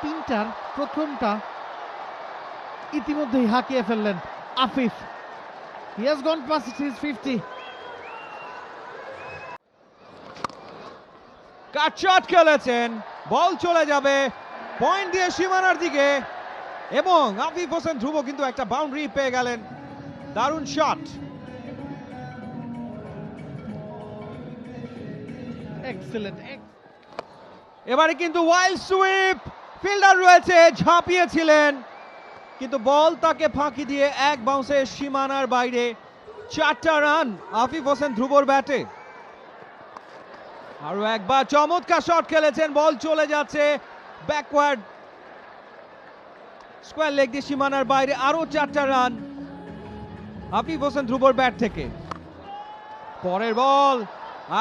তিনটার প্রথমটা ইতিমধ্যেই হাঁকিয়ে ফেললেন Afif. He has gone past his 50. Cut shot খেলেছেন, বল চলে যাবে পয়েন্ট দিয়ে সীমানার দিকে এবং আফিফ হোসেন ধ্রুব কিন্তু একটা বাউন্ডারি পেয়ে গেলেন। দারুণ শট। Excellent. এবারে কিন্তু ওয়াইল্ড সুইপ, ফিল্ডার রয়েছে, ঝাঁপিয়েছিলেন কিন্তু বল তাকে ফাঁকি দিয়ে এক বাউন্সে সীমানার বাইরে। 4টা রান আফিফ হোসেন ধ্রুবর ব্যাটে। আরো একবার চমৎকার শট খেলেছেন, বল চলে যাচ্ছে ব্যাকওয়ার্ড স্কোয়ার লেগ দিয়ে সীমানার বাইরে। আরো 4টা রান আফিফ হোসেন ধ্রুবর ব্যাট থেকে। পরের বল,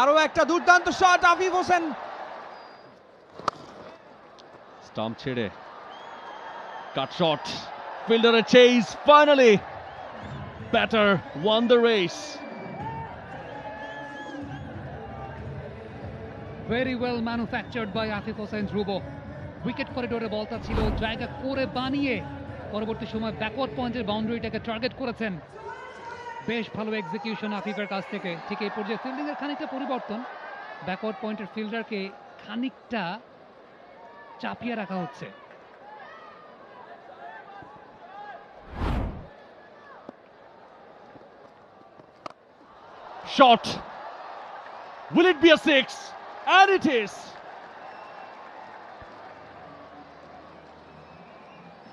আরো একটা দুর্দান্ত শট আফিফ হোসেন। স্টাম্প ছেড়ে কাট শট, ফিল্ডারের chase, finally batter won the race. Very well manufactured by Afif Hossain Dhruvo. Wicket করিডোরে বলটা ছিল, জায়গা করে বানিয়ে পরবর্তী সময় ব্যাকওয়ার্ড পয়েন্টের বাউন্ডারিটাকে টার্গেট করেছেন। বেশ ভালো এক্সিকিউশন আফিফের কাছ থেকে। ঠিক এই পর্যায়ে ফিল্ডিং এর খানিকটা পরিবর্তন, ব্যাকওয়ার্ড পয়েন্টের ফিল্ডারকে খানিকটা চাপিয়ে রাখা হচ্ছে। Shot. Will it be a six? And it is.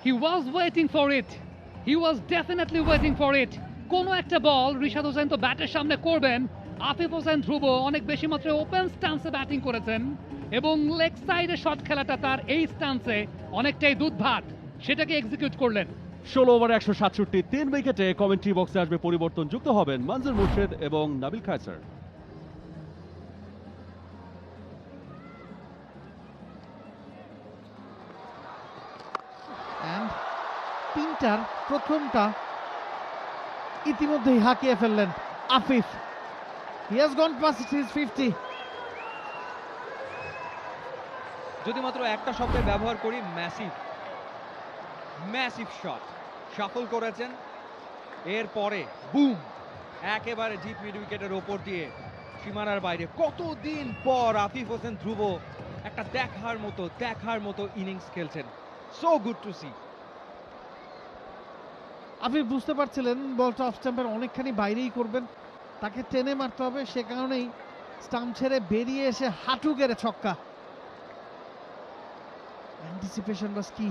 He was waiting for it. He was definitely waiting for it. কোনো একটা বল রিশাদ হোসেন তো ব্যাটের সামনে করবেন। আফিফ হোসেন ধ্রুব অনেক বেশি মাত্রায় ওপেন স্ট্যান্সে ব্যাটিং করেছেন এবং লেগ সাইডে শট খেলাটা তার এই স্ট্যান্সে অনেকটাই দুধভাত, সেটাকে এক্সিকিউট করলেন। 16 ওভারে 167, 3 উইকেটে। কমেন্ট্রি বক্সে আসবে পরিবর্তন, যুক্ত হবেন মনজুর মুর্শেদ এবং নাবিল খায়সার। And তিনটার প্রথমটা ইতিমধ্যেই হাঁকিয়ে ফেললেন Afif. He has gone past his 50. যদি মাত্র একটা শব্দের ব্যবহার করি, ম্যাসিভ শট। শাফল করেছেন, এরপরে বুম, একেবারে ডিপ মিড উইকেটের ওপর দিয়ে সীমানার বাইরে। কতদিন পর আফিফ হোসেন ধ্রুব একটা দেখার মতো ইনিংস খেলছেন। So good to see. Afif বুঝতে পারছিলেন বলটা অফ স্টাম্পের অনেকখানি বাইরেই করবেন, তাকে টেনে মারতে হবে, সে কারণেই স্টাম্প ছেড়ে বেরিয়ে এসে হাঁটু গেড়ে ছক্কা। অ্যান্টিসিপেশন ওয়াজ কি,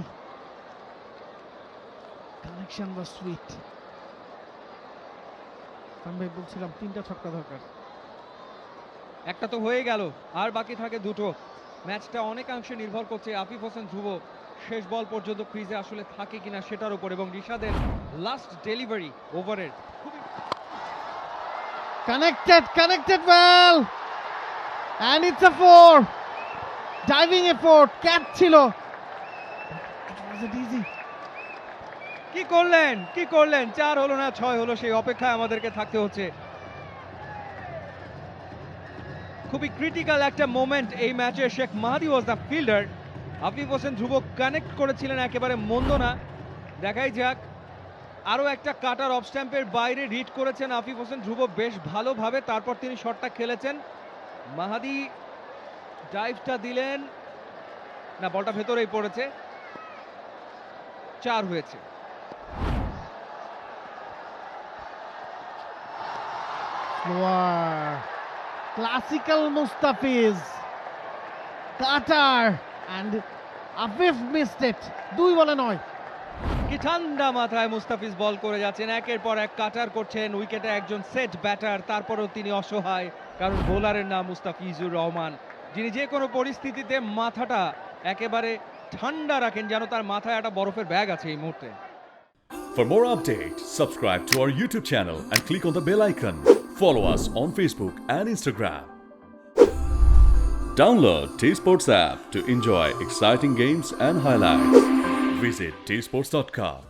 কানেকশন ওয়াজ সুইট। ভাই বলছিলাম 3টা ছক্কা দরকার। একটা তো হয়ে গেল, আর বাকি থাকে 2টো। ম্যাচটা অনেকাংশে নির্ভর করছে আফিফ হোসেন ধ্রুব শেষ বল পর্যন্ত ক্রিজে আসলে থাকে কিনা সেটার উপর, এবং রিশাদের লাস্ট ডেলিভারি ওভারের Connected well, and it's a 4. Diving effort, catch ছিল। Was it easy? কি করলেন 4 হলো না 6 হলো, সেই অপেক্ষায় আমাদেরকে থাকতে হচ্ছে। খুবই ক্রিটিক্যাল একটা মোমেন্ট এই ম্যাচে। Sheikh Mahadi was the fielder. Afif Hossain Dhruvo connect করেছিলেন, একেবারে মন্দ না। দেখাই যাক, আরো একটা কাটার অফ স্ট্যাম্পের বাইরে রিড করেছেন আফিফ হোসেন ধ্রুব বেশ ভালোভাবে। তারপর তিনি শটটা খেলেছেন, মাহাদি ডাইভটা দিলেন না, বলটা ভেতরেই পড়েছে। 4 হয়েছে। Classical Mustafiz Qatar, and Afif missed it. 2 বলে 9। কি ঠান্ডা মাথায় মুস্তাফিজ বল করে যাচ্ছেন, একের পর এক কাটার করছেন। উইকেটে একজন সেট ব্যাটার, তারপরেও তিনি অসহায়, কারণ বোলারের নাম মুস্তাফিজুর রহমান, যিনি যে কোনো পরিস্থিতিতে মাথাটা একেবারে ঠান্ডা রাখেন, যেন তার মাথায় একটা বরফের ব্যাগ আছে এই মুহূর্তে। For more updates, subscribe to our YouTube channel and click on the bell icon. Follow us on Facebook and Instagram. Download T-Sports app to enjoy exciting games and highlights. Visit tsports.com.